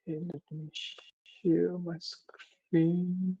Let me share my screen.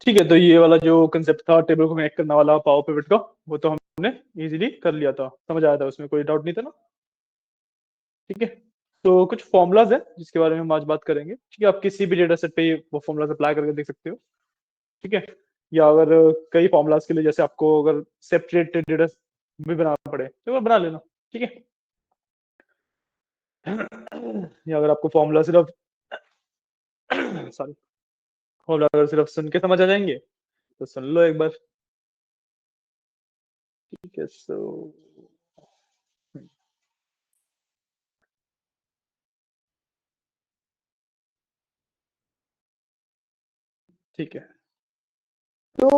ठीक है, तो ये वाला जो कंसेप्ट था टेबल को कनेक्ट करने वाला पावर पिवट का, वो तो हमने इजीली कर लिया था, समझ आया था, उसमें कोई डाउट नहीं था ना। ठीक है, तो कुछ फॉर्मूलाज है जिसके बारे में हम आज बात करेंगे। ठीक है, आप किसी भी डेटा सेट पे वो फॉर्मूलाज अप्लाई करके देख सकते हो। ठीक है, या अगर कई फॉर्मूलाज के लिए जैसे आपको अगर सेपरेट डेटा भी बनाना पड़े तो वो बना लेना। ठीक है, या अगर आपको फॉर्मूला सिर्फ सॉरी फॉर्मूला अगर सिर्फ सुन के समझ आ जाएंगे तो सुन लो एक बार। ठीक है, सो ठीक है, तो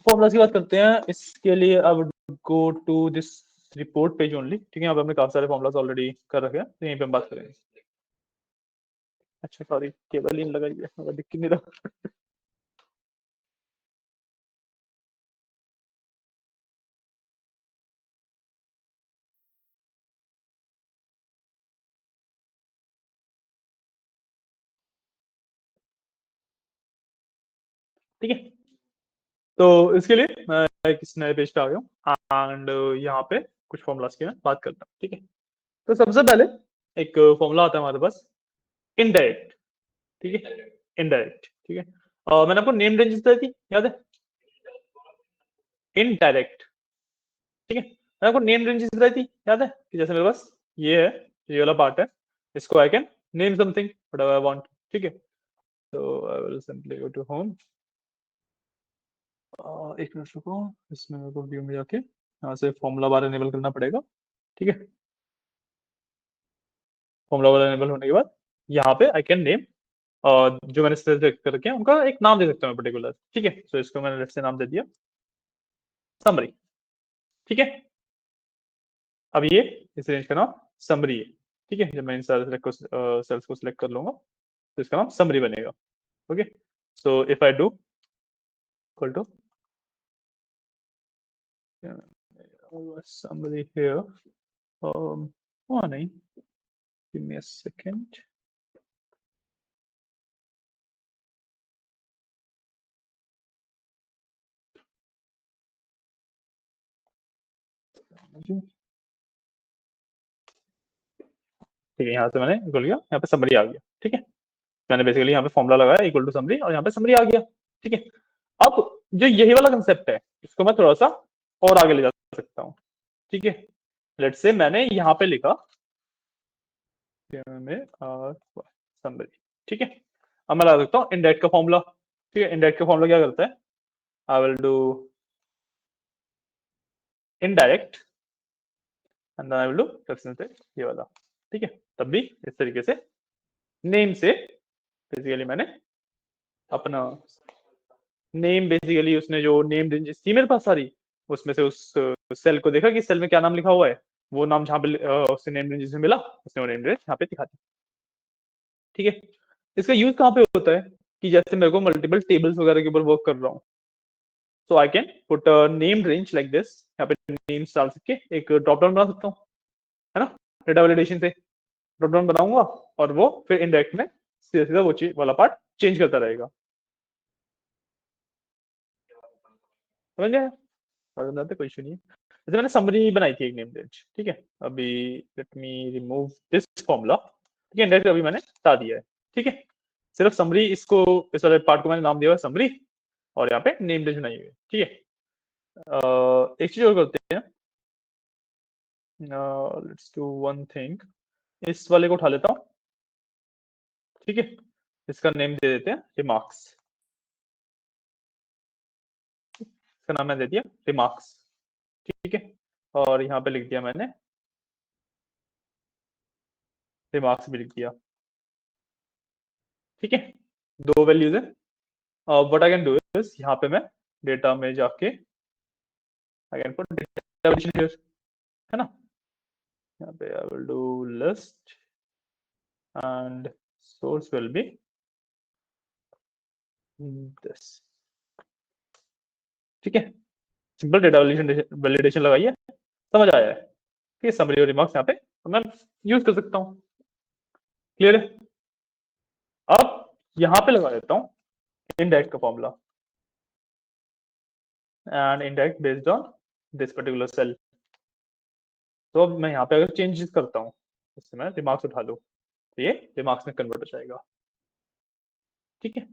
फॉर्मूला की बात करते हैं। इसके लिए I would go to this report page only. ठीक है, यहाँ पे हमने काफी सारे फॉर्मूलाज ऑलरेडी कर रखे हैं, तो यहीं पे हम बात करेंगे। अच्छा सॉरी, केबल ही नहीं लगाई है, मगर दिख नहीं रहा। ठीक है, तो इसके लिए मैं किस नए पेज पे आ गया हूँ एंड यहाँ पे कुछ फॉर्मूलाज की मैं बात करता हूँ। ठीक है, तो सबसे पहले एक फॉर्मूला आता है हमारे पास, इनडायरेक्ट। ठीक है, इनडायरेक्ट। ठीक है, मैंने आपको नेम रेंज दी थी, याद है? इनडायरेक्ट। ठीक है, मैंने आपको नेम रेंज दी थी, याद है? कि जैसे मेरे पास ये है, ये वाला पार्ट है, इसको I can name something whatever I want. ठीक है, तो I will simply go to home. एक मिनट रुको, इसमें मेरे को व्यू में जाके यहाँ से फॉर्मूला बार एनेबल करना पड़ेगा। ठीक है, फॉर्मूला बार एनेबल होने के बाद यहाँ पे आई कैन नेम, और जो मैंने सेलेक्ट करके उनका एक नाम दे सकता हूँ पर्टिकुलर। ठीक है, तो इसको मैंने लेफ्ट से नाम दे दिया समरी। ठीक है, अब ये इस रेंज का नाम समरी है। ठीक है, जब मैं इन सारे सेल्स को सिलेक्ट कर लूंगा तो इसका नाम समरी बनेगा। Okay, so if I do equal to summary here, नहीं, give me a second. ठीक है, यहाँ से मैंने इक्वल किया, यहाँ पे समरी आ गया। ठीक है, मैंने बेसिकली यहाँ पे फॉर्मूला लगाया इक्वल टू समरी, और यहाँ पे समरी आ गया। ठीक है, अब जो यही वाला कंसेप्ट है इसको मैं थोड़ा सा और आगे ले जा सकता हूँ। ठीक है, लेट्स से मैंने यहाँ पे लिखा में समरी। ठीक है, अब मैं लगा सकता हूँ इंडेक्स का फॉर्मूला। ठीक है, इंडेक्स का फॉर्मूला क्या करता है, I will do indirect and I will do reference ये वाला। ठीक है, तब भी इस तरीके से नेम से बेसिकली मैंने अपना नेम, बेसिकली उसने जो नेम रेंजेस थी मेरे पास सारी, उसमें से उस सेल को देखा कि सेल में क्या नाम लिखा हुआ है, वो नाम जहाँ पे उससे नेम रेंजेस में मिला, उसने वो नेम रेंज यहाँ पे दिखा दी। ठीक है, इसका यूज कहाँ पे होता है कि जैसे मेरे को मल्टीपल टेबल्स वगैरह के ऊपर वर्क कर रहा हूँ, so I can put name range like this. यहाँ पे नेम्स डाल सके एक ड्रॉप डाउन बना सकता हूँ, है ना? डेटा वैलिडेशन से ड्रॉप डाउन बनाऊंगा और वो फिर इनडायरेक्ट में सीधा सीधा वो चीज वाला पार्ट चेंज करता रहेगा। समझ गया? कोई इशू नहीं है। जैसे मैंने समरी बनाई थी एक नेम रेंज। ठीक है, अभी let me remove this formula. ठीक है, इंडेक्स अभी मैंने हटा दिया है। ठीक है, सिर्फ समरी, इसको इस वाले पार्ट को मैंने नाम दिया है समरी, और यहाँ पे नेम रेंज बनाई हुई है। ठीक है, एक चीज और करते हैं, लेट्स डू वन थिंग, इस वाले को उठा लेता हूँ। ठीक है, इसका नेम दे देते हैं रिमार्क्स। इसका नाम मैंने दे दिया रिमार्क्स। ठीक है, और यहाँ पे लिख दिया मैंने रिमार्क्स भी लिख दिया। ठीक है, दो वैल्यूज है। What I can do is यहाँ पे मैं डेटा में जाके again for data validation here, है ना, यहाँ पे आई will do list and source will be this, ठीक है, सिंपल डेटा वैलिडेशन लगाइए, समझ आया है कि समरी और रिमार्क्स यहाँ पे मैं यूज कर सकता हूँ, क्लियर है। अब यहाँ पे लगा देता हूँ इंडेक्स का formula and index based on this particular cell. तो अब मैं यहाँ पे अगर चेंजेस करता हूँ, इससे मैं रिमार्क्स उठा लूँ तो ये रिमार्क्स में कन्वर्ट हो जाएगा, ठीक है।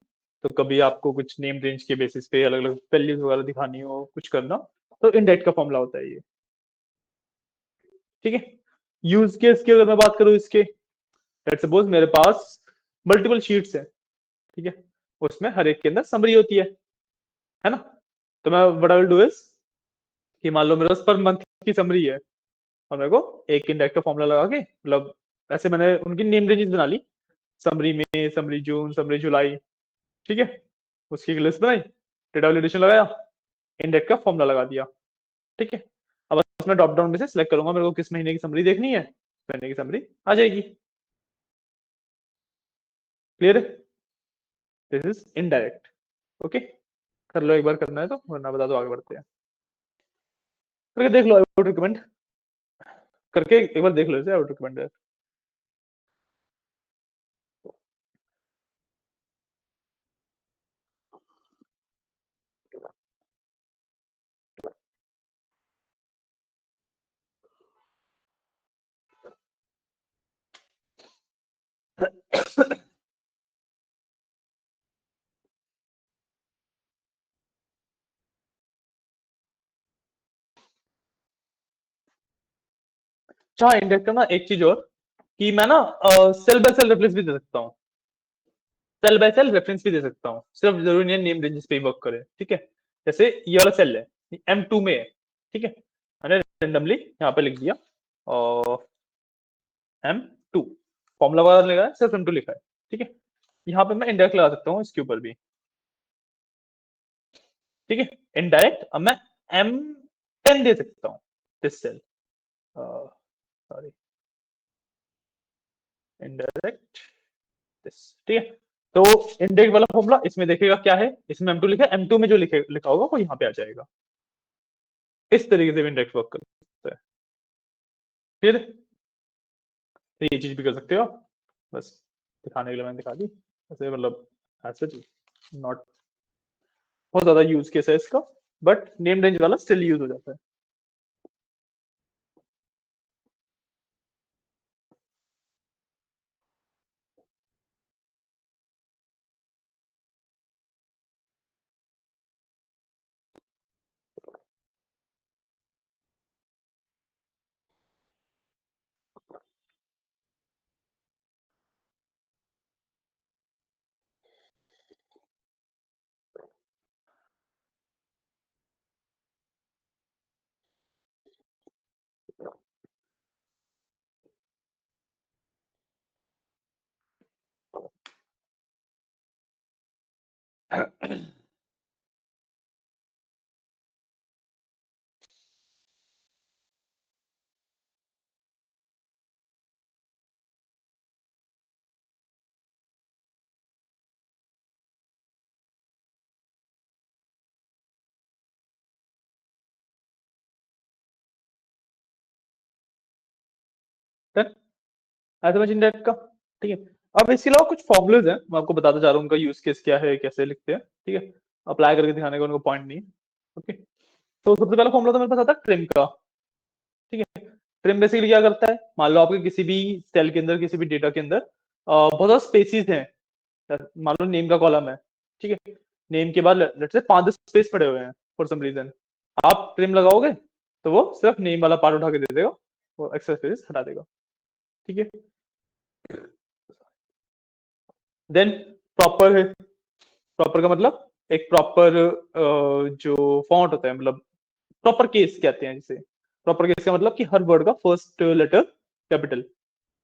तो कभी आपको कुछ नेम रेंज के बेसिस पे अलग अलग वैल्यूज वगैरह दिखानी हो, कुछ करना, तो इंडेक्स का फॉर्मूला होता है ये, ठीक है। यूज केस की अगर मैं बात करूँ इसके, लेट्स सपोज मेरे पास मल्टीपल शीट्स है, ठीक है, उसमें हर एक के अंदर समरी होती है ना। तो मैं what I will do is कि मान लो मेरे पास पर मंथ की समरी है और मेरे को एक इंडेक्स का फॉर्मूला लगा के, मतलब ऐसे मैंने उनकी नेम रेंजेस बना ली, समरी में, समरी जून, समरी जुलाई, ठीक है, उसकी एक लिस्ट बनाई, डेटा वैलिडेशन लगाया, इंडेक्स का फॉर्मूला लगा दिया, ठीक है। अब उसमें ड्रॉप डाउन में से सिलेक्ट करूंगा मेरे को किस महीने की समरी देखनी है, महीने की समरी आ जाएगी, क्लियर है। This is indirect, okay. कर लो एक बार करना है तो, वरना बता दो, आगे बढ़ते हैं, करके देख लो, आई वुड रिकमेंड, करके एक बार देख लो इसे, आई वुड रिकमेंड। अच्छा, इंडेक्स का ना एक चीज और, कि मैं ना सेल बाय सेल रेफरेंस भी दे सकता हूँ, सेल बाय सेल रेफरेंस भी दे सकता हूँ, सिर्फ जरूरी नहीं है नेम रेंजेस पे ही वर्क करे, ठीक है। जैसे ये वाला सेल है, M2 में है, ठीक है, मैंने रेंडमली यहाँ पे लिख दिया और M2 फॉर्मूला वाला लिखा है, सिर्फ M2 लिखा है, ठीक है। यहाँ पे मैं इंडेक्स लगा सकता हूँ इसके ऊपर भी, ठीक है। इनडायरेक्ट अब मैं M10 दे सकता हूँ this cell, sorry, indirect this, ठीक है। तो इंडेक्स वाला फॉर्मूला इसमें देखेगा क्या है, इसमें M2 लिखा है, M2 में जो लिखा होगा वो यहाँ पे आ जाएगा, इस तरीके से भी इंडेक्स वर्क कर सकता है, फिर तो ये चीज भी कर सकते हो, बस दिखाने के लिए मैंने दिखा दी, ऐसे मतलब ऐसे नॉट बहुत ज्यादा यूज केस है इसका, बट नेम रेंज वाला स्टिल यूज हो जाता है। ऐसे समझ इंडेक्स का, ठीक है। अब इसके अलावा कुछ फॉर्मुलेज हैं, मैं आपको बताता जा रहा हूँ उनका यूज केस क्या है, कैसे लिखते हैं, ठीक है। अप्लाई करके दिखाने का उनको पॉइंट नहीं है, ओके। तो सबसे पहला फॉर्मूला तो मेरे पास आता है ट्रिम का, ठीक है। ट्रिम बेसिकली क्या करता है, मान लो आपके किसी भी सेल के अंदर, किसी भी डेटा के अंदर बहुत सारे स्पेसिस हैं, मान लो नेम का कॉलम है, ठीक है, नेम के बाद लेट्स से 5-10 स्पेस पड़े हुए हैं फॉर सम रीजन, आप ट्रिम लगाओगे तो वो सिर्फ नेम वाला पार्ट उठा के दे देगा, वो एक्स्ट्रा स्पेस हटा देगा, ठीक है। देन प्रॉपर है, प्रॉपर का मतलब एक प्रॉपर जो फॉन्ट होता है, मतलब प्रॉपर केस कहते हैं जिसे, प्रॉपर केस का मतलब कि हर वर्ड का फर्स्ट लेटर कैपिटल,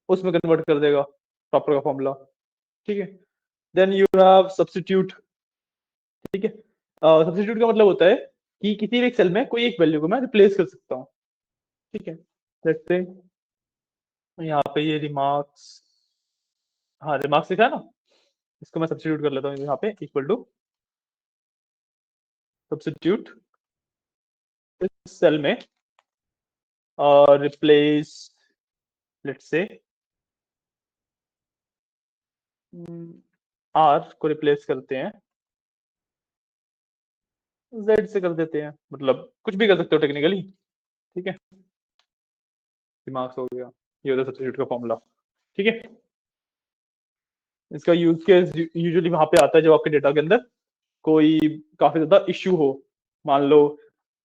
उसमें कन्वर्ट कर देगा प्रॉपर का फॉर्मूला, ठीक है। देन यू हैव सब्स्टिट्यूट, ठीक है। सब्स्टिट्यूट का मतलब होता है कि किसी भी एक सेल में कोई एक वैल्यू को मैं रिप्लेस कर सकता हूँ, ठीक है। लेट्स से यहाँ पे ये रिमार्क्स, हाँ रिमार्क्स लिखा है ना, इसको मैं सब्स्टिट्यूट कर लेता हूँ यहाँ पे, इक्वल टू सब्स्टिट्यूट इस सेल में और रिप्लेस, लेट्स से आर को रिप्लेस करते हैं जेड से कर देते हैं, मतलब कुछ भी कर सकते हो टेक्निकली, ठीक है। दिमाग हो गया, ये होता है सब्स्टिट्यूट का फॉर्मूला, ठीक है। इसका यूज केस यूजुअली वहां पे आता है जब आपके डेटा के अंदर कोई काफी ज्यादा इश्यू हो। मान लो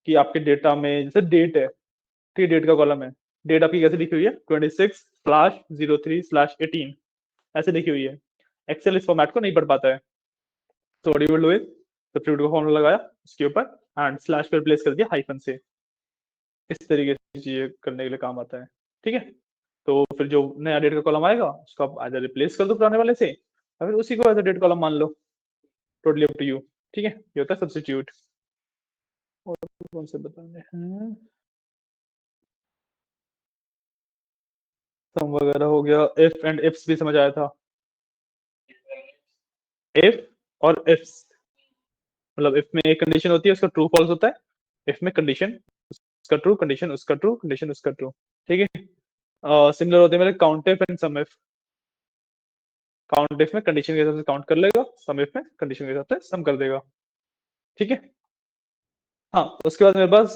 कि आपके डेटा में जैसे डेट है, ठीक है, डेट का कॉलम है, डेट आपकी कैसे लिखी हुई है 26/03/18 ऐसे लिखी हुई है। एक्सेल इस फॉर्मेट को नहीं पढ़ पाता है, तो what you will do is substitute का फॉर्मूला लगाया उसके ऊपर एंड स्लैश पे रिप्लेस कर दिया हाइफन से। इस तरीके से चीजें करने के लिए काम आता है, ठीक है। तो फिर जो नया डेट का कॉलम आएगा उसको आप आइदर रिप्लेस कर दो पुराने वाले से या फिर उसी को एज अ डेट कॉलम मान लो, टोटली अप टू यू, ठीक है। ये होता है सब्स्टिट्यूट। और कौन से बताने हैं, सम वगैरह हो गया, इफ एंड इफ्स भी समझ आया था। इफ और इफ्स, मतलब इफ में एक कंडीशन होती है उसका ट्रू फॉल्स होता है, इफ में कंडीशन उसका ट्रू, कंडीशन उसका ट्रू, कंडीशन उसका ट्रू, ठीक है। सिमिलर होते हैं मेरे count if and sum if. Count if में कंडीशन के हिसाब से काउंट कर लेगा, सम इफ में कंडीशन के हिसाब से सम कर देगा, ठीक है। हाँ उसके बाद मेरे पास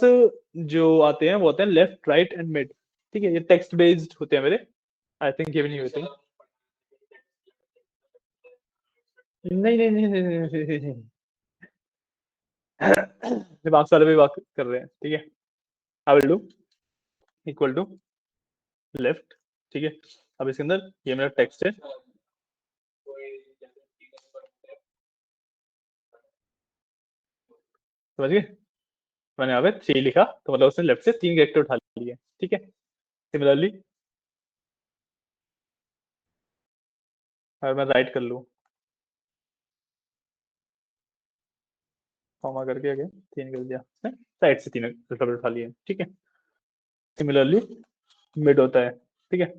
जो आते हैं वो आते हैं लेफ्ट राइट एंड मिड, ठीक है। ये टेक्स्ट बेस्ड होते हैं मेरे, आई थिंक ये भी नहीं होते। नहीं नहीं नहीं नहीं, नहीं, नहीं, नहीं, नहीं। दिमाग वाले भी बात कर रहे हैं, ठीक है। I will do equal to left, ठीक है। अब इसके अंदर ये मेरा टेक्स्ट है, समझ गए। मैंने यहाँ पे 3 लिखा तो मतलब उसने लेफ्ट से 3 कैरेक्टर उठा लिए, ठीक है। सिमिलरली अगर मैं राइट कर लूँ, कॉमा करके अगेन 3 कर दिया, साइड से 3 कैरेक्टर उठा लिए, ठीक है। सिमिलरली मिड होता है, ठीक है।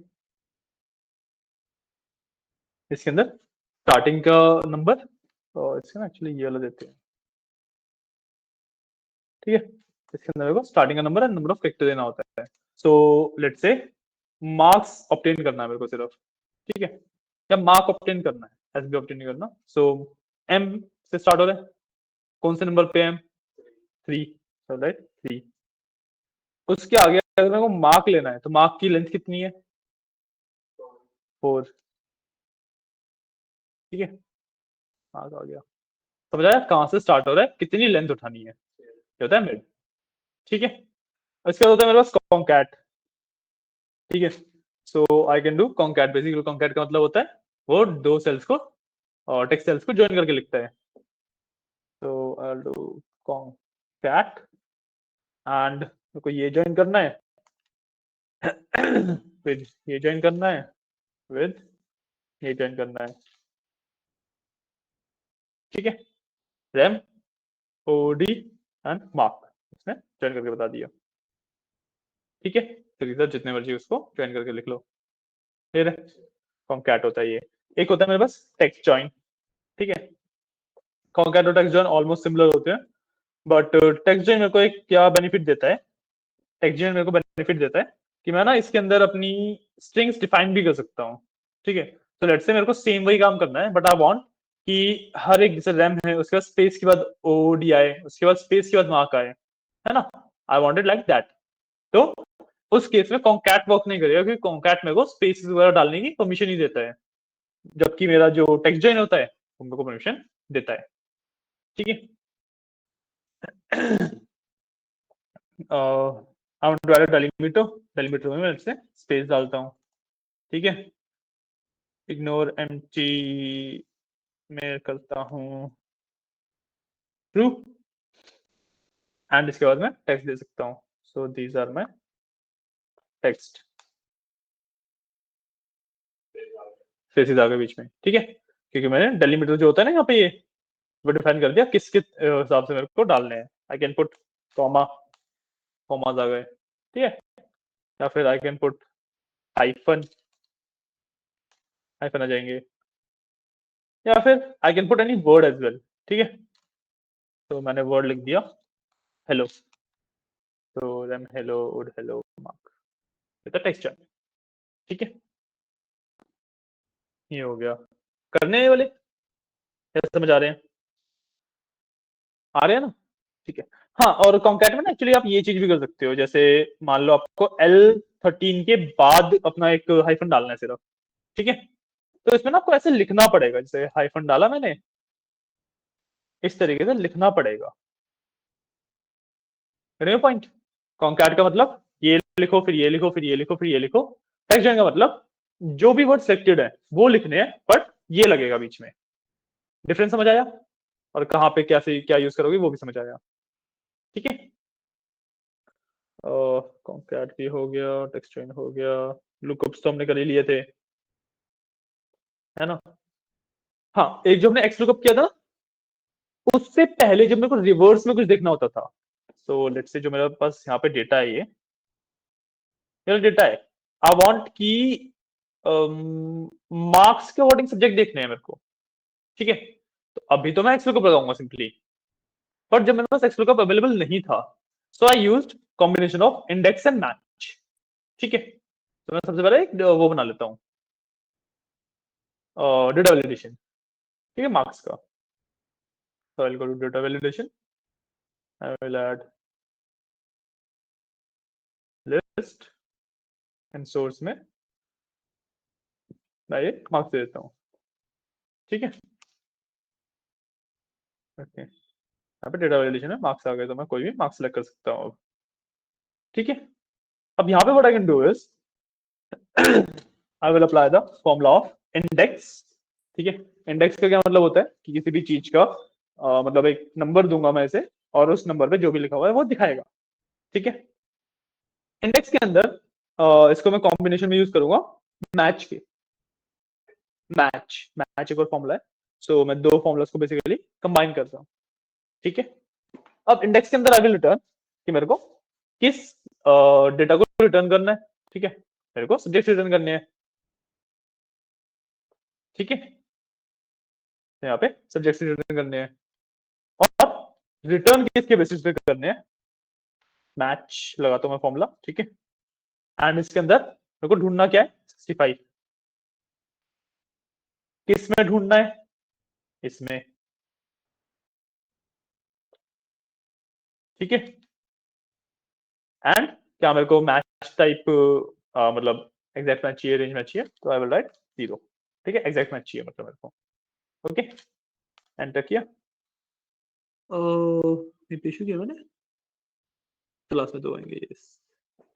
इसके अंदर स्टार्टिंग का नंबर और इसके ना एक्चुअली ये वाला देते हैं, ठीक है। इसके अंदर मेरे को स्टार्टिंग का नंबर है, नंबर ऑफ कैरेक्टर देना होता है। So let's say marks obtain करना है मेरे को सिर्फ, ठीक है, या मार्क ऑब्टेन करना है, एस बी ऑब्टेन नहीं करना। सो एम से स्टार्ट हो रहा है, कौन से नंबर पे एम 3, राइट 3। उसके आगे अगर मेरे को मार्क लेना है तो मार्क की लेंथ कितनी है 4, ठीक है। मार्क आ गया, समझ आया कहां से स्टार्ट हो रहा है, कितनी लेंथ उठानी है, ये होता है मिड, ठीक है। इसके बाद होता है मेरे पास कॉन्कैट, ठीक है। So I can do concat, basically concat का मतलब होता है वो दो सेल्स को और टेक्स्ट सेल्स को ज्वाइन करके लिखता है। तो I will do concat and मेरे को ये ज्वाइन करना है फिर ये ज्वाइन करना है, विद ये ज्वाइन करना है, ठीक है। रैम ओडी एंड मार्क इसने ज्वाइन करके बता दिया, ठीक है। तो इधर जितने मर्जी उसको ज्वाइन करके लिख लो, फिर कॉन्कैट होता है ये। एक होता है मेरे पास टेक्स्ट ज्वाइन, ठीक है। कॉन्कैट और टेक्स्ट ज्वाइन ऑलमोस्ट सिमिलर होते हैं, बट टेक्स्ट ज्वाइन मेरे को एक क्या बेनिफिट देता है, टेक्स्ट ज्वाइन मेरे को बेनिफिट देता है कि मैं ना इसके अंदर अपनी स्ट्रिंग्स डिफाइन भी कर सकता हूँ, ठीक है। तो लेट्स से मेरे को सेम वही काम करना है, बट आई वांट कि हर एक जैसे रैम है उसके बाद स्पेस के बाद ओडी आए, उसके बाद स्पेस के बाद मार्क आए, है ना। I wanted like that. तो उस केस में कॉन्कैट वर्क नहीं करेगा क्योंकि कॉन्कैट मेरे को स्पेस वगैरह डालने की परमिशन ही देता है, जबकि मेरा जो टेक्स्ट जॉइन होता है वो मेरे को परमिशन देता है, ठीक है। I want to add delimiter, delimiter में मैं इससे स्पेस डालता हूँ, ठीक है। इग्नोर एम्प्टी में करता हूँ ट्रू एंड इसके बाद मैं टेक्स्ट दे सकता हूँ, so these are my text, spaces आ गए बीच में, ठीक है। क्योंकि मैंने डेलिमिटर जो होता है ना यहाँ पे ये वो डिफाइन कर दिया किस किस हिसाब से मेरे को डालने हैं। I can put comma, commas आ गए, ठीक है। या फिर I can put hyphen, hyphen आ जाएंगे, या फिर I can put any word as well, ठीक है। तो मैंने वर्ड लिख दिया हेलो, तो then hello would hello mark with the texture, ठीक है। ये हो गया, करने वाले कैसे समझ आ रहे हैं, आ रहे हैं ना, ठीक है। हाँ, और कॉन्कैट में ना एक्चुअली आप ये चीज भी कर सकते हो, जैसे मान लो आपको L13 के बाद अपना एक हाइफन डालना है सिर्फ, ठीक है। तो इसमें ना आपको ऐसे लिखना पड़ेगा, जैसे हाइफन डाला मैंने, इस तरीके से लिखना पड़ेगा, पॉइंट। कॉन्कैट का मतलब ये लिखो, फिर ये लिखो, फिर ये लिखो, फिर ये लिखो। टेक्स्ट का मतलब जो भी वर्ड सिलेक्टेड है वो लिखने हैं, बट ये लगेगा बीच में। डिफरेंस समझ आया, और कहाँ पे कैसे क्या यूज करोगे वो भी समझ आया, ठीक है। कॉन्कैट भी हो गया, टेक्स्ट चेन हो गया, लुकअप्स तो हमने कर ही लिए थे, है ना। हाँ, एक जो हमने एक्स लुकअप किया था, उससे पहले जब मेरे को रिवर्स में कुछ देखना होता था, सो लेट्स से जो मेरे पास यहाँ पे डेटा है, ये मेरा डेटा है, आई वांट की मार्क्स के अकॉर्डिंग सब्जेक्ट देखने हैं मेरे को, ठीक है। तो अभी तो मैं एक्स लुकअप लगाऊंगा सिंपली, बट जब मेरे पास एक्स लुकअप अवेलेबल नहीं था, so I used combination of index and match, ठीक है। तो मैं सबसे पहले एक वो बना लेता हूँ, डेटा वैलिडेशन, ठीक है, मार्क्स का। So I'll go to data validation. I will add list and source में मैं ये मार्क्स दे देता हूँ, ठीक है। ओके, यहाँ पे डेटा वैलिडेशन है, मार्क्स आ गए, तो मैं कोई भी मार्क्स सेलेक्ट कर सकता हूँ अब, ठीक है। अब यहाँ पे what I can do is I will apply the formula of index, ठीक है। इंडेक्स का क्या मतलब होता है कि किसी भी चीज का मतलब एक नंबर दूंगा मैं इसे, और उस नंबर पे जो भी लिखा हुआ है वो दिखाएगा, ठीक है। इंडेक्स के अंदर इसको मैं कॉम्बिनेशन में यूज करूंगा मैच के, मैच मैच एक और फॉर्मूला है, सो मैं दो फॉर्मूलास को बेसिकली कंबाइन करता हूँ, ठीक है। अब इंडेक्स के अंदर आई विल रिटर्न कि मेरे को किस डेटा को रिटर्न करना है, ठीक है। मेरे को सब्जेक्ट रिटर्न करने हैं, ठीक है। यहाँ पे सब्जेक्ट रिटर्न करने हैं, और रिटर्न किसके बेसिस पे करने हैं, मैच लगाता हूँ मैं फॉर्मूला, ठीक है। एंड इसके अंदर मेरे को ढूंढना क्या है, 65, किस में ढूंढना है, इसमें, ठीक है। एंड क्या मेरे को मैच टाइप मतलब एग्जैक्ट मैच चाहिए, रेंज मैच चाहिए, तो आई विल राइट 0, ठीक है। एग्जैक्ट मैच चाहिए मतलब मेरे को, ओके। एंटर किया, इशू किया मैंने, क्लास में दो आएंगे, यस,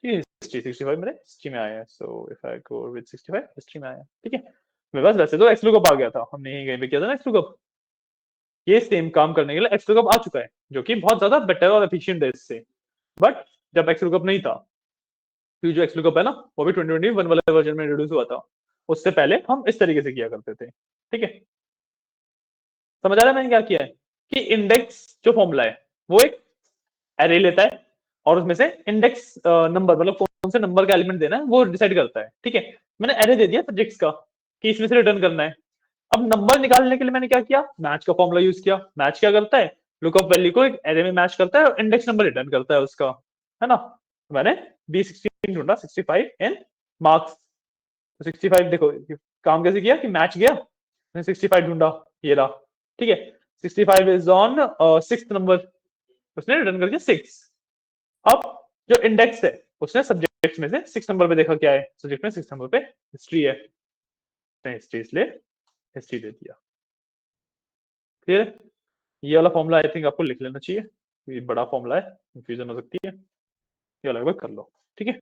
ये हिस्ट्री 65 मेरे हिस्ट्री में आया है, सो if I go with 65 history में आया, ठीक है। मेरे पास वैसे तो एक्स लुकअप आ गया था, हमने यही कहीं पे किया था ना एक्स लुकअप, ये सेम काम करने के लिए एक्स लुकअप आ चुका है, जो कि बहुत ज्यादा बेटर और एफिशिएंट है इससे। बट जब एक्स लुकअप नहीं था, क्योंकि जो एक्स लुकअप है ना, वो भी 2021 वाले वर्जन में इंट्रोड्यूस हुआ था, उससे पहले हम इस तरीके से किया करते थे, ठीक है। समझ आ रहा है मैंने क्या किया है, कि इंडेक्स जो फॉर्मूला है वो एक एरे लेता है, और उसमें से इंडेक्स नंबर मतलब कौन से नंबर का एलिमेंट देना है वो डिसाइड करता है, ठीक है। मैंने एरे दे दिया सब्जेक्ट्स का कि इसमें से रिटर्न करना है। अब नंबर निकालने के लिए मैंने क्या किया, मैच का फॉर्मूला यूज किया। मैच क्या करता है, लुकअप वैल्यू को एक एरे में मैच करता है और इंडेक्स नंबर रिटर्न करता है उसका, है ना। तो मैंने B16 ढूंढा 65 इन मार्क्स, तो 65 देखो काम कैसे किया कि मैच गया, मैंने 65 ढूंढा, ये रहा, ठीक है। 65 इज ऑन 6th नंबर, उसने रिटर्न करके 6। अब जो इंडेक्स है, उसने सब्जेक्ट में से 6 नंबर पे देखा क्या है, सब्जेक्ट में 6 नंबर पे हिस्ट्री है, हिस्ट्री इसलिए हिस्ट्री दे दिया, क्लियर। ये वाला फॉर्मूला आई थिंक आपको लिख लेना चाहिए, ये बड़ा फॉर्मूला है, कंफ्यूजन हो सकती है, ये अलग बात कर लो, ठीक है।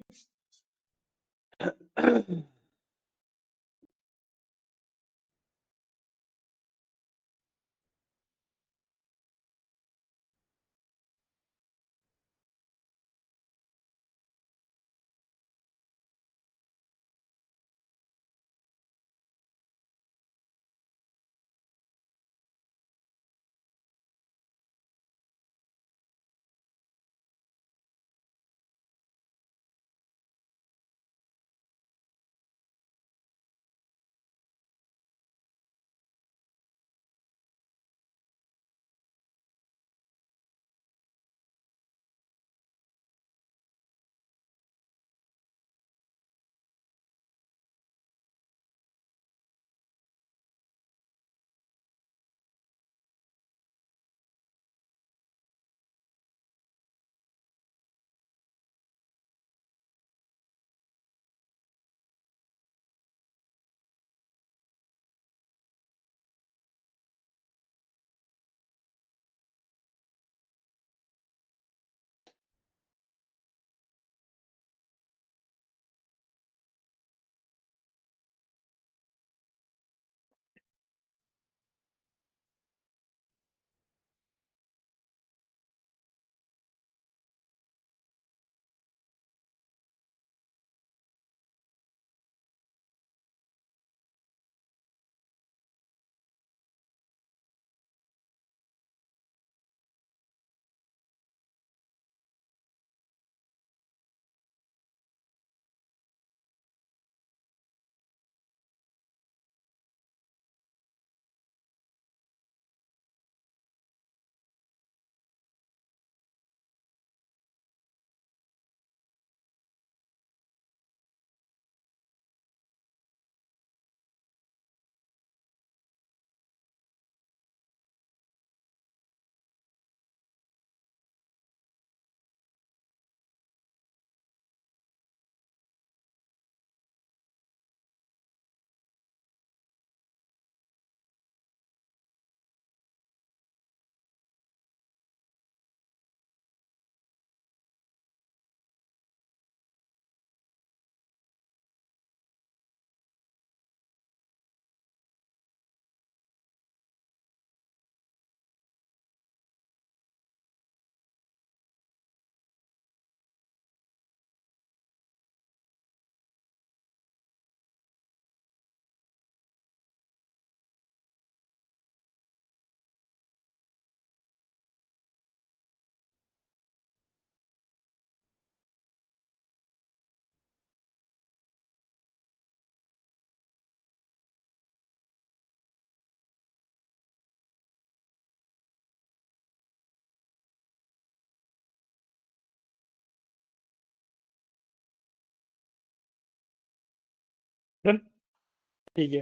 ठीक है।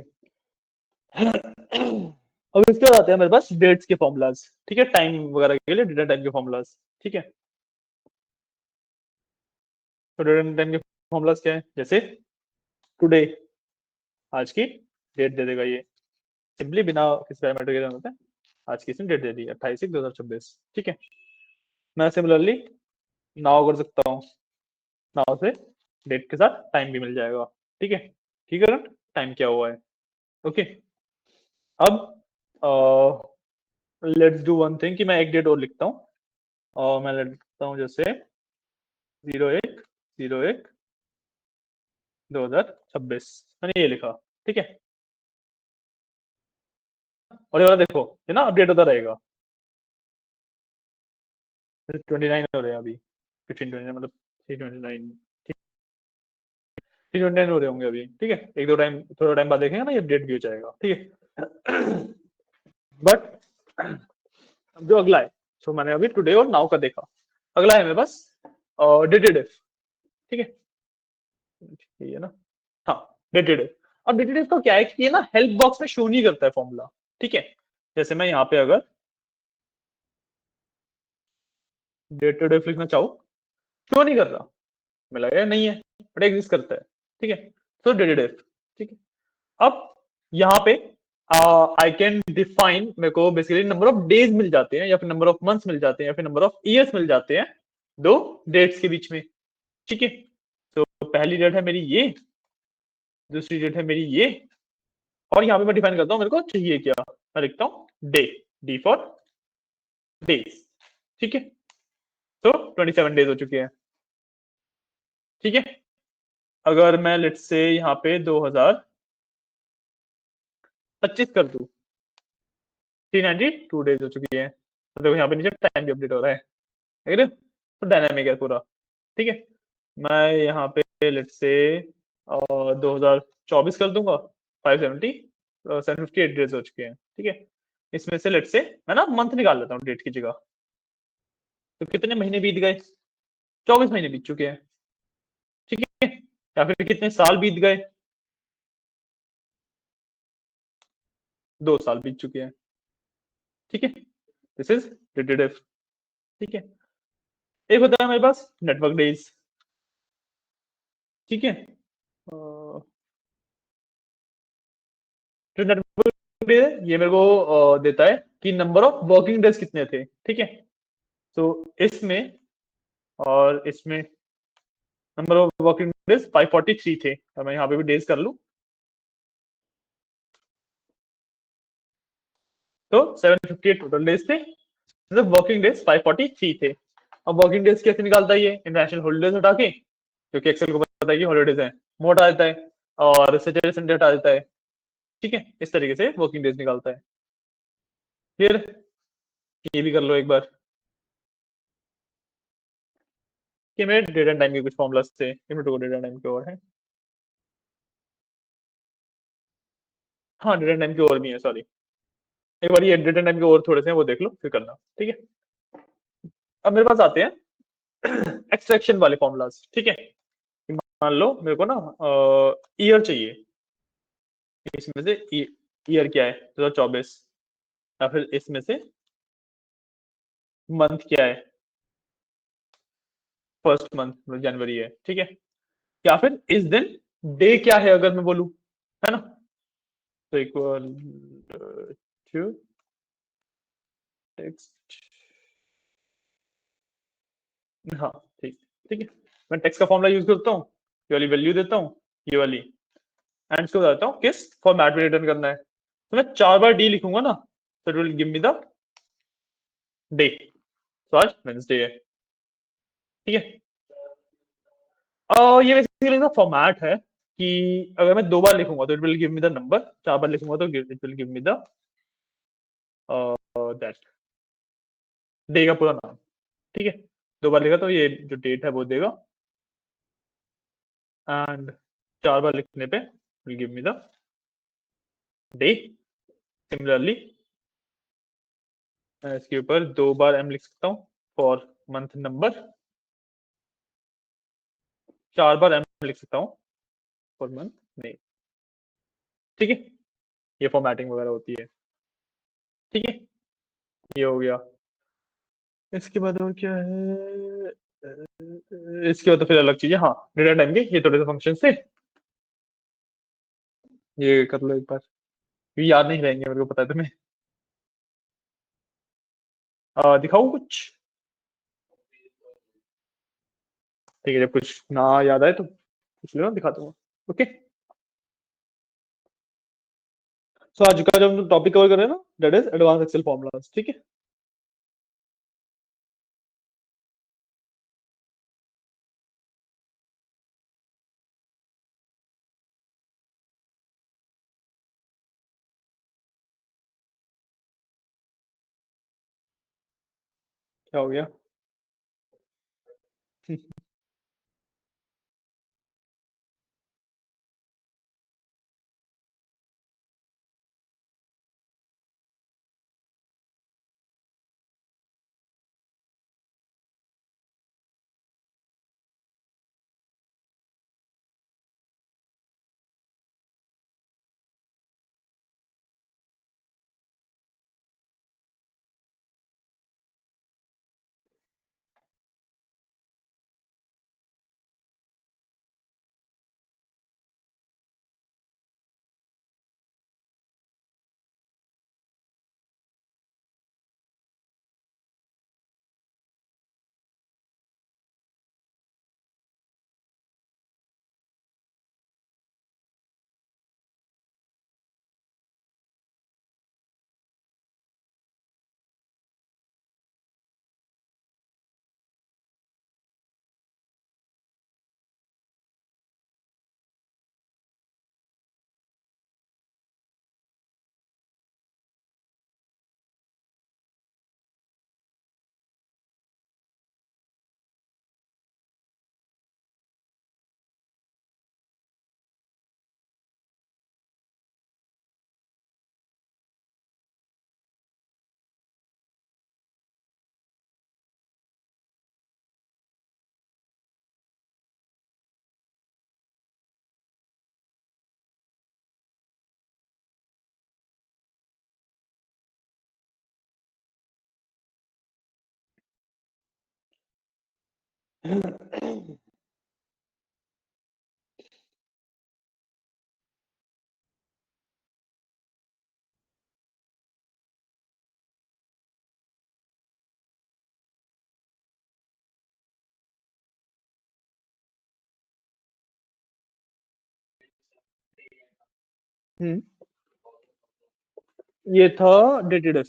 अब इसके बाद आते हैं मेरे पास डेट्स के फॉर्मूलाज, ठीक है, टाइम वगैरह के लिए डेटा टाइम के फॉर्मूलाज, ठीक है। तो डेटा टाइम के फॉर्मूलाज क्या है, जैसे टुडे, आज की डेट दे देगा ये, सिंपली बिना किसी पैरामीटर के होता है, आज की इसने डेट दे दी 28/1/2026, ठीक है। मैं सिमिलरली नाउ कर सकता हूँ, नाउ से डेट के साथ टाइम भी मिल जाएगा, ठीक है, ठीक है, टाइम क्या हुआ है, ओके। अब लेट्स डू वन थिंग कि मैं एक डेट और लिखता हूँ, और मैं लिखता हूँ जैसे 01/01/2026, मैंने ये लिखा, ठीक है। और ये वाला देखो, ये ना अपडेट होता रहेगा, 29 हो रहे हैं अभी, 1529 मतलब 329, 329 हो रहे होंगे अभी, ठीक है। एक दो टाइम, थोड़ा टाइम बाद देखेंगे ना, ये अपडेट भी हो जाएगा, ठीक है। बट जो अगला है, तो मैंने अभी टुडे और नाउ का देखा, अगला है मेरे पास डेटेड इफ, ठीक है, ये है ना, हाँ, डेटेड इफ। अब डेटेड इफ का क्या है कि ये ना हेल्प बॉक्स में शो नहीं करता है फॉर्मूला, ठीक है। जैसे मैं यहाँ पे अगर डेटेड इफ लिखना चाहूँ, शो नहीं कर रहा, मैं लगा नहीं है, बट एग्जिस्ट करता है, ठीक है। तो डेटेड इफ, ठीक है। अब यहाँ पे आई कैन डिफाइन, मेरे को बेसिकली नंबर ऑफ डेज मिल जाते हैं, या फिर नंबर ऑफ मंथ्स मिल जाते हैं, या फिर नंबर ऑफ ईयर्स मिल जाते हैं दो डेट्स के बीच में, ठीक है। तो पहली डेट है मेरी ये, दूसरी डेट है मेरी ये, और यहाँ पे मैं डिफाइन करता हूँ मेरे को चाहिए क्या, मैं लिखता हूँ डे, डी फॉर डेज, ठीक है। तो 27 डेज हो चुके हैं, ठीक है। अगर मैं लेट्स से यहाँ पे 2025 कर दूं, 392 डेज हो चुकी है, तो देखो यहाँ पे नीचे टाइम भी अपडेट हो रहा है, देख रहे हो? तो डायनामिक है पूरा, ठीक है। मैं यहाँ पे लेट्स से 2024 कर दूंगा, 570 758 डेज हो चुके हैं, ठीक है। इसमें से लेट्स से मैं ना मंथ निकाल लेता हूँ डेट की जगह, तो कितने महीने बीत गए, 24 महीने बीत चुके हैं, ठीक है। या फिर कितने साल बीत गए, 2 साल बीत चुके हैं, ठीक है। दिस इज रिलेटिव, ठीक है। एक होता है मेरे पास नेटवर्क डेज, ठीक है। जो नेटवर्क डे है, ये मेरे को देता है कि नंबर ऑफ वर्किंग डेज कितने थे, ठीक है। तो इसमें और इसमें नंबर ऑफ वर्किंग डेज 543 थे, और मैं यहाँ पे भी डेज कर लूं, तो 758 टोटल डेज थे, मतलब वर्किंग डेज 543 थे। अब वर्किंग डेज कैसे निकालता है ये, इंटरनेशनल हॉलीडेज हटा के, क्योंकि एक्सेल को पता है कि हॉलीडेज है, वो हटा देता है, और सैटरडे संडे हटा देता है, ठीक है। इस तरीके से वर्किंग डेज निकालता है। फिर ये भी कर लो एक बार, कि मेरे डेट एंड टाइम के कुछ फॉर्मुलास थे, इनमें तो डेट एंड टाइम के और है, हाँ डेट एंड टाइम के और भी है, सॉरी। एक बार ये डेट एंड टाइम के और थोड़े से हैं, वो देख लो फिर करना, ठीक है। अब मेरे पास आते हैं एक्सट्रैक्शन वाले फॉर्मुलास, ठीक है। मान लो मेरे को ना ईयर चाहिए, इसमें से ईयर क्या है 2024, या फिर इसमें से मंथ क्या है, फर्स्ट मंथ मतलब जनवरी है, ठीक है। या फिर इस दिन डे क्या है अगर मैं बोलूं, है ना। तो इक्वल टू टेक्स्ट, हाँ, ठीक, ठीक है। मैं टेक्स्ट का फॉर्मूला यूज करता हूँ, ये वाली वैल्यू देता हूँ, ये वाली, एंड इसको बताता हूँ किस फॉर्मेट में रिटर्न करना है। तो मैं 4 बार डी लिखूंगा ना, तो it will give me the day, तो आज वेंसडे है, ठीक है। ये बेसिकली ना फॉर्मेट है कि अगर मैं 2 बार लिखूंगा तो it will give me the number, 4 बार लिखूंगा तो it will give me the that day का पूरा नाम, ठीक है। 2 बार लिखा तो ये जो डेट है वो देगा, एंड 4 बार लिखने पे will give me the day. Similarly मैं इसके ऊपर 2 बार एम लिख सकता हूँ फॉर मंथ नंबर, 4 बार एम लिख सकता हूँ फॉर मंथ नेम, ठीक है, ये फॉर्मेटिंग वगैरह होती है। ठीक है, ये हो गया। इसके बाद और क्या है? इसके बाद तो फिर अलग चीजें, हाँ डेटा टाइम के ये थोड़े से फंक्शन थे, ये कर लो एक बार, ये याद नहीं रहेंगे मेरे को पता है तुम्हें। दिखाओ कुछ। ठीक है, जब कुछ ना याद आए तो कुछ लेना, दिखा दूंगा। ओके। सो आज का जब हम टॉपिक कवर कर रहे हैं ना, that is advance Excel formulas. ठीक है। क्या हो गया? हम्म, ये था डेटेड।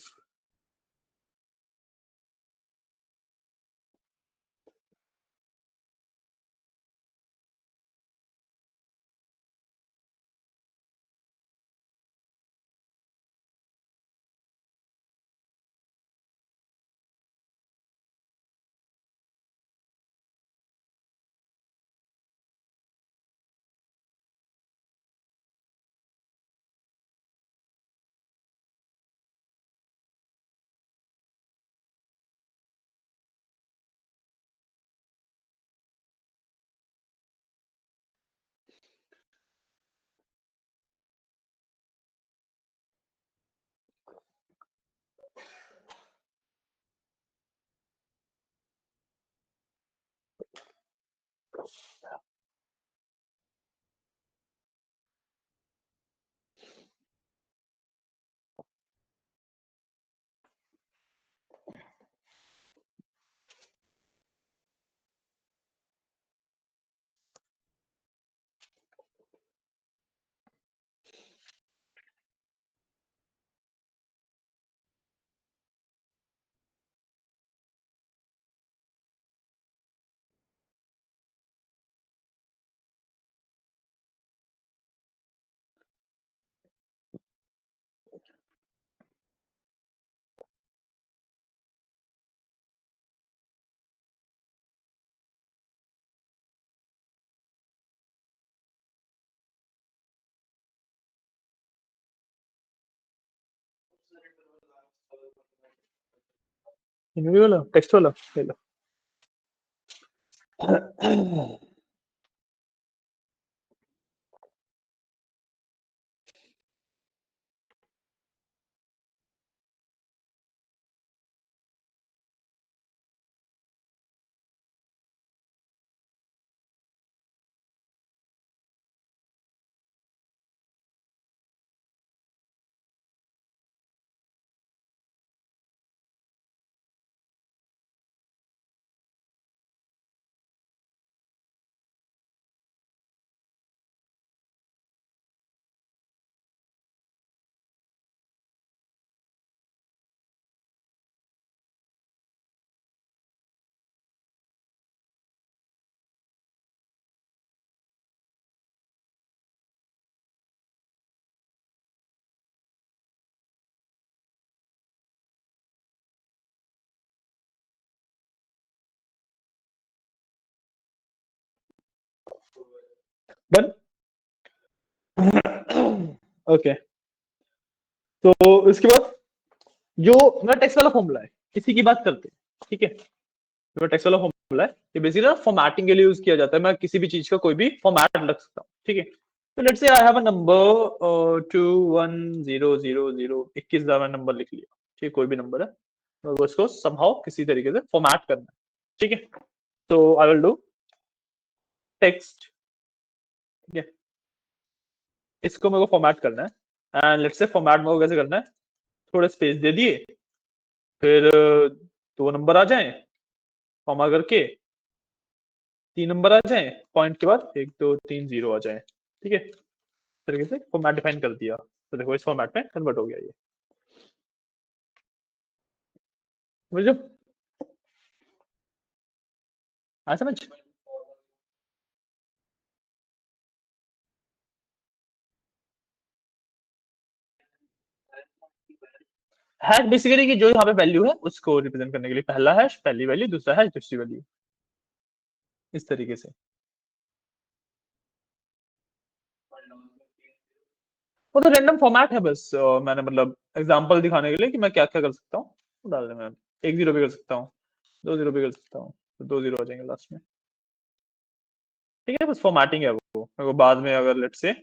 हिंदी वाला टेक्स्ट वाला ले लो। डन। ओके, तो इसके बाद जो मेरा टेक्स्ट वाला फॉर्मूला है, इसी की बात करते हैं, ठीक है। जो टेक्स्ट वाला फॉर्मूला है, ये बेसिकली फॉर्मेटिंग के लिए यूज किया जाता है। मैं किसी भी चीज का कोई भी फॉर्मेट रख सकता हूँ, ठीक है। तो let's say I have a number 2100 number लिख लिया, ठीक है, कोई भी नंबर है, तो इसको समहाउ किसी तरीके से फॉर्मेट करना है, ठीक है। तो आई विल डू टेक्स्ट, ठीक है, इसको मेरे को फॉर्मेट करना है। एंड लेट्स से फॉर्मेट मेरे को कैसे करना है, थोड़े स्पेस दे दिए, फिर दो नंबर आ जाए कॉमा करके, तीन नंबर आ जाए, पॉइंट के बाद 1 2 3 0 आ जाए, ठीक है। इस तरीके से फॉर्मेट डिफाइन कर दिया, तो देखो इस फॉर्मेट में कन्वर्ट हो गया ये, मुझे आ समझ। हैश बेसिकली कि जो यहाँ पे वैल्यू है उसको रिप्रेजेंट करने के लिए, पहला हैश पहली वैल्यू, दूसरा हैश दूसरी वैल्यू, इस तरीके से। वो तो रैंडम फॉर्मेट है बस, मैंने मतलब एग्जांपल दिखाने के लिए कि मैं क्या क्या कर सकता हूँ, वो डाल देना। 1 0 भी कर सकता हूँ, 2 0 भी कर सकता हूँ, तो 2 0 आ जाएंगे लास्ट में, ठीक है। बस फॉर्मेटिंग है वो, मेरे को बाद में अगर लेट से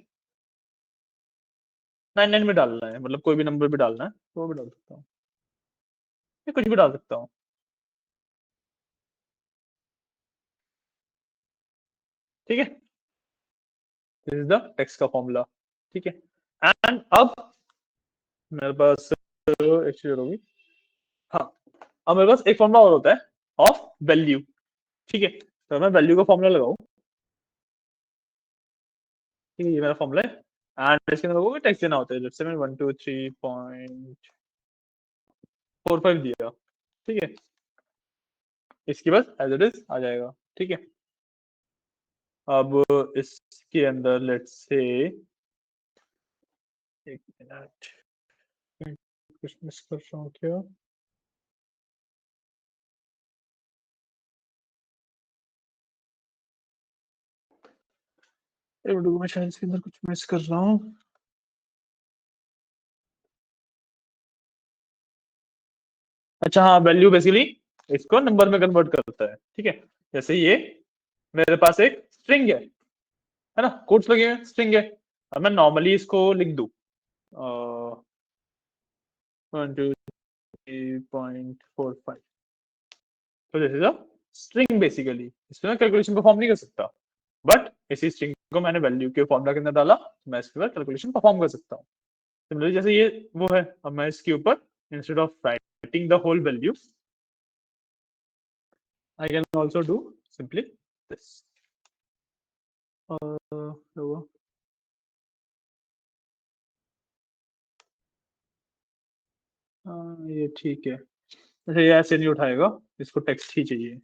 99 में डालना है, मतलब कोई भी नंबर भी डालना है तो वो भी डाल सकता हूँ, या कुछ भी डाल सकता हूँ, ठीक है। दिस इज द टेक्स्ट का फॉर्मूला, ठीक है। एंड अब मेरे पास एक चीज और होगी, हाँ, अब मेरे पास एक फॉर्मूला और होता है ऑफ वैल्यू, ठीक है। तो मैं वैल्यू का फॉर्मूला लगाऊं, ठीक है, ये मेरा फॉर्मूला है। एंड इसके अंदर को टेक्स्ट देना होता है, जैसे मैंने 1 2 3.45 दिया, ठीक है। इसके बाद एज इट इज आ जाएगा, ठीक है। अब इसके अंदर लेट्स से, एक मिनट, कुछ मिस कर रहा हूँ क्या। एक मिनट, मैं शायद इसके अंदर कुछ मिस कर रहा हूँ। अच्छा हाँ, वैल्यू बेसिकली इसको नंबर में कन्वर्ट करता है, ठीक है। जैसे ये मेरे पास एक स्ट्रिंग है ना, कोट्स लगे हुए स्ट्रिंग है। अब मैं नॉर्मली इसको लिख दूं 1 2 3.45, तो this is a string basically, इसमें मैं कैलकुलेशन परफॉर्म नहीं कर सकता, बट इसी स्ट्रिंग को मैंने वैल्यू के फॉर्मूला के अंदर डाला, तो मैं इसके बाद कैलकुलेशन परफॉर्म कर सकता हूँ। सिमिलरली जैसे ये वो है, अब मैं इसके ऊपर instead of writing the whole value, I can also do simply this. ये ठीक है, अच्छा ये ऐसे नहीं उठाएगा, इसको टेक्स्ट ही चाहिए।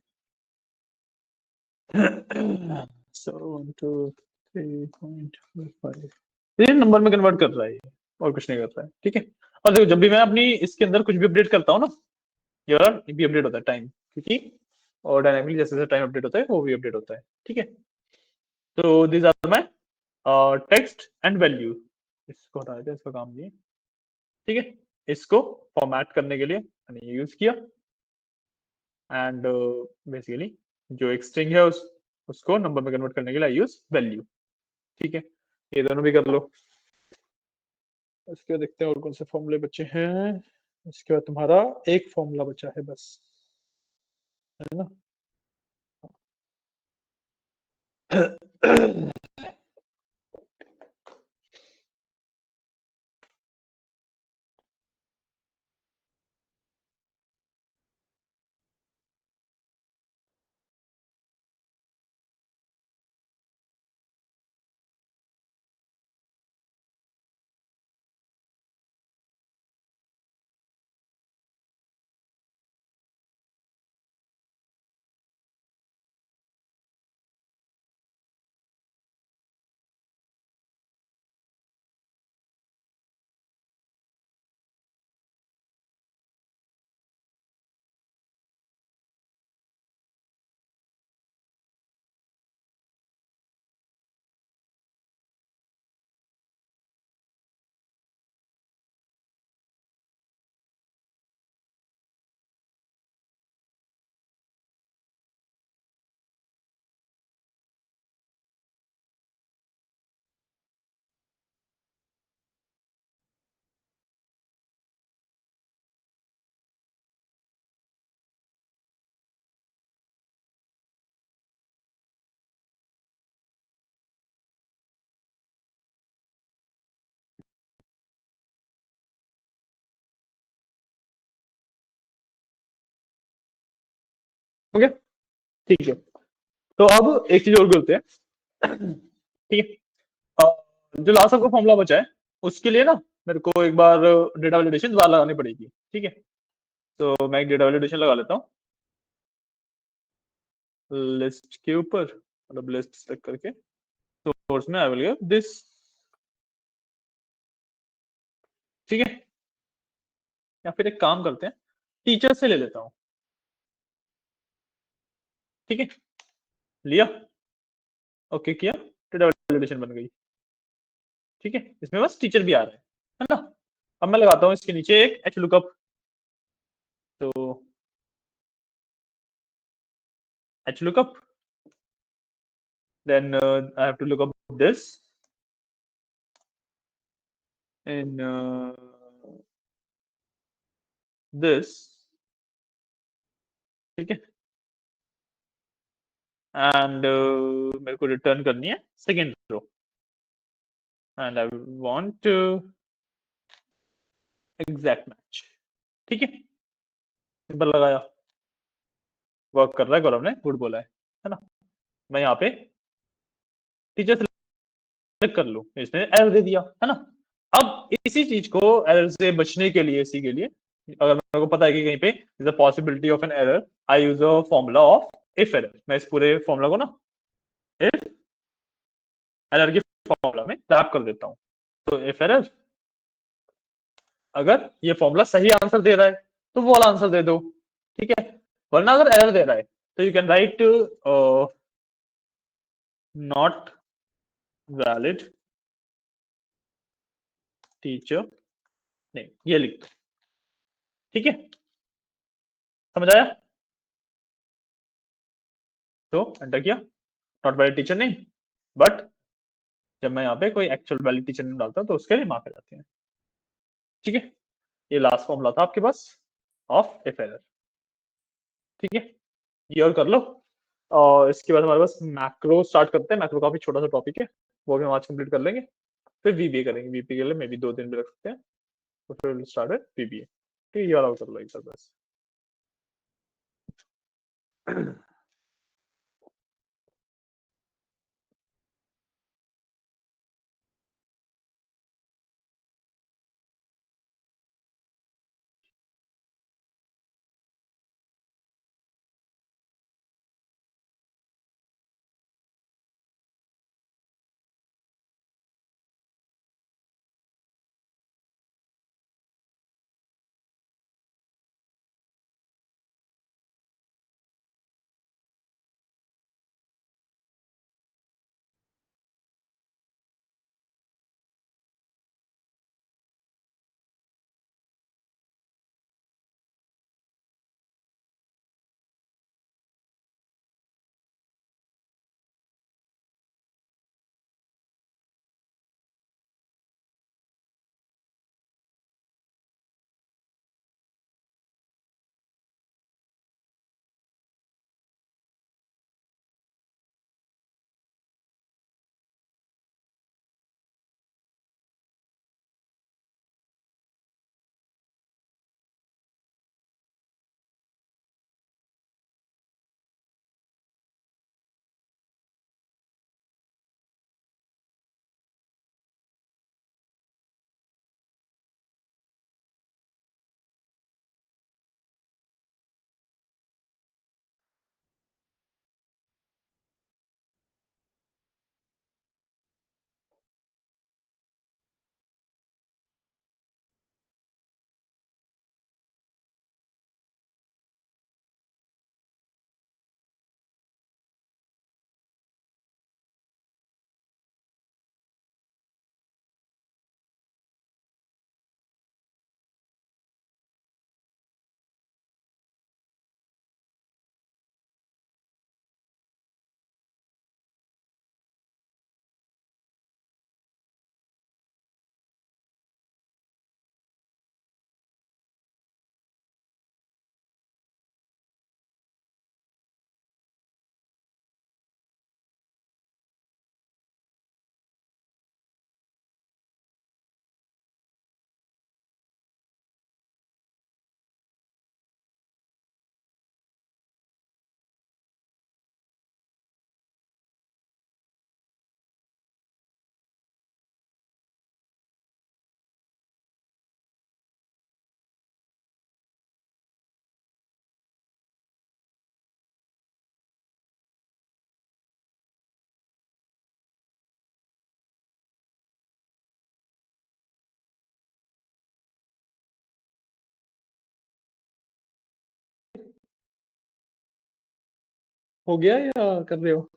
सो 1 2 3.45, ये नंबर में कन्वर्ट कर रहा है ये, और कुछ नहीं कर रहा है, ठीक है। और देखो जब भी मैं अपनी इसके अंदर कुछ भी अपडेट करता हूँ ना, ये वाला भी अपडेट होता है टाइम, क्योंकि और डायनेमिकली जैसे जैसे टाइम अपडेट होता है वो भी अपडेट होता है, ठीक है। तो this are my text and value, इसको हटा देते हैं, इसका काम नहीं है, ठीक है। इसको फॉर्मेट करने के लिए मैंने यूज किया, एंड बेसिकली जो एक स्ट्रिंग है उसको नंबर में कन्वर्ट करने के लिए आई यूज वैल्यू, ठीक है। ये दोनों भी कर लो। इसके बाद देखते हैं और कौन से फॉर्मूले बचे हैं। इसके बाद तुम्हारा एक फॉर्मूला बचा है बस, है ना। ओके, ठीक है। तो अब एक चीज और करते हैं, ठीक है। जो लास्ट आपका फॉर्मूला बचा है, उसके लिए ना मेरे को एक बार डेटा वैलिडेशन दोबारा लगानी पड़ेगी, ठीक है। तो मैं एक डेटा वैलिडेशन लगा लेता हूँ लिस्ट के ऊपर, मतलब लिस्ट सेलेक्ट करके सोर्स में आई विल गिव दिस, ठीक है। या फिर एक काम करते हैं, टीचर से ले लेता हूँ, ठीक है। लिया, ओके किया, डेटा वैलिडेशन बन गई, ठीक है। इसमें बस टीचर भी आ रहा है ना। अब मैं लगाता हूँ इसके नीचे एक एच लुकअप, तो H lookup, then I have to look up this in this, ठीक है। एंड मेरे को रिटर्न करनी है second row, and I want exact match, ठीक है। सिंपल लगाया, वर्क कर रहा है, गौरव ने गुड बोला है ना। मैं यहाँ पे टीचर सेलेक्ट कर लूँ, इसने एरर दे दिया है ना। अब इसी चीज को, एरर से बचने के लिए, इसी के लिए अगर मेरे को पता है कि कहीं पे is a possibility of an error, I use a formula of if error. मैं इस पूरे फॉर्मूला को ना इफ एरर के फॉर्मूला में रैप कर देता हूँ। तो इफ एरर, अगर ये फॉर्मूला सही आंसर दे रहा है तो वो वाला आंसर दे दो, ठीक है। वरना अगर एरर दे रहा है तो you can write not valid teacher name, ये लिख दो, ठीक है। समझ आया? तो एंटर किया, not valid teacher name, but जब मैं यहाँ पे कोई एक्चुअल वैलिड टीचर नेम डालता हूँ तो उसके लिए मार्क आ जाते हैं, ठीक है। ये लास्ट फॉर्मूला था आपके पास ऑफ इफ एरर, ठीक है। ये और कर लो, और इसके बाद हमारे पास मैक्रो स्टार्ट करते हैं। मैक्रो काफी छोटा सा टॉपिक है, वो भी हम आज कंप्लीट कर लेंगे। फिर वीबीए करेंगे, वीबीए के लिए मे बी 2 दिन भी रख सकते हैं। तो फिर स्टार्ट है वीबीए, ठीक है। ये वाला कर लो एक बार बस। हो गया या कर रहे हो?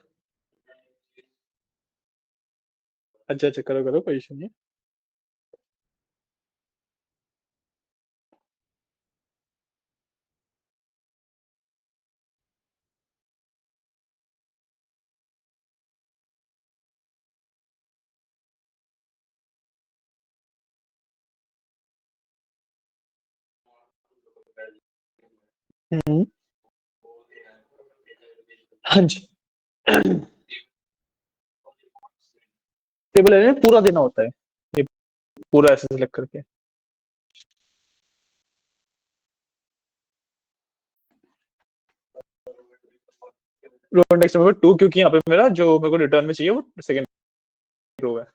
अच्छा अच्छा, करो करो, कोई इशू नहीं है। हाँ जी। टेबल एलिमेंट पूरा देना होता है, ये पूरा ऐसे सेलेक्ट करके। रो इंडेक्स नंबर 2, क्योंकि यहाँ पे मेरा जो मेरे को रिटर्न में चाहिए वो सेकंड रो है।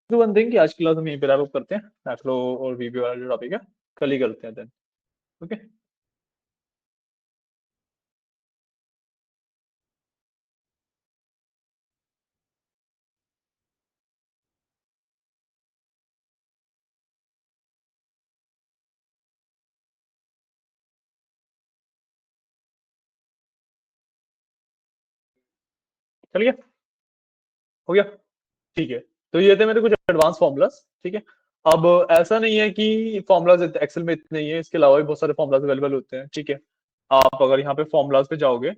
तो वन थिंग कि आज की क्लास हम यहीं पे रैप अप करते हैं, मैक्रो और वीबी वाला जो टॉपिक है कल ही करते हैं देन। ओके। चल गया, हो गया। ठीक है, तो ये थे मेरे कुछ एडवांस फॉर्मूलाज। ठीक है, अब ऐसा नहीं है कि फॉर्मूलाज एक्सेल में इतने ही है, इसके अलावा भी बहुत सारे फॉर्मूलाज अवेलेबल होते हैं। ठीक है, आप अगर यहाँ पे फॉर्मूलाज पे जाओगे,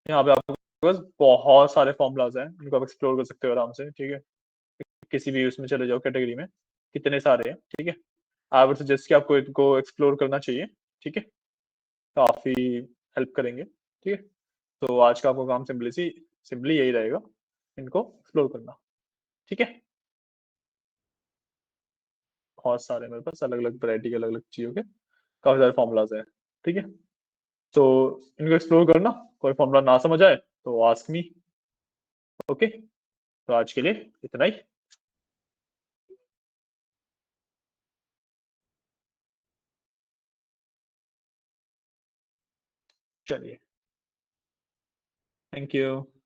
यहाँ पे आपके पास बहुत सारे फॉर्मूलाज हैं, इनको आप एक्सप्लोर कर सकते हो आराम से। ठीक है, किसी भी उसमें चले जाओ कैटेगरी में, कितने सारे हैं। ठीक है, आई वुड सजेस्ट कि आपको इनको एक्सप्लोर करना चाहिए। ठीक है, काफी हेल्प करेंगे। ठीक है, तो आज का आपका काम सिंपली यही रहेगा, इनको एक्सप्लोर करना। ठीक है, बहुत सारे मेरे पास अलग अलग वैरायटी के, अलग अलग चीजों के काफी सारे फॉर्मूलाज हैं। ठीक है, तो इनको एक्सप्लोर करना, कोई फॉर्मूला ना समझ आए तो आस्क मी। ओके, तो आज के लिए इतना ही। चलिए, थैंक यू।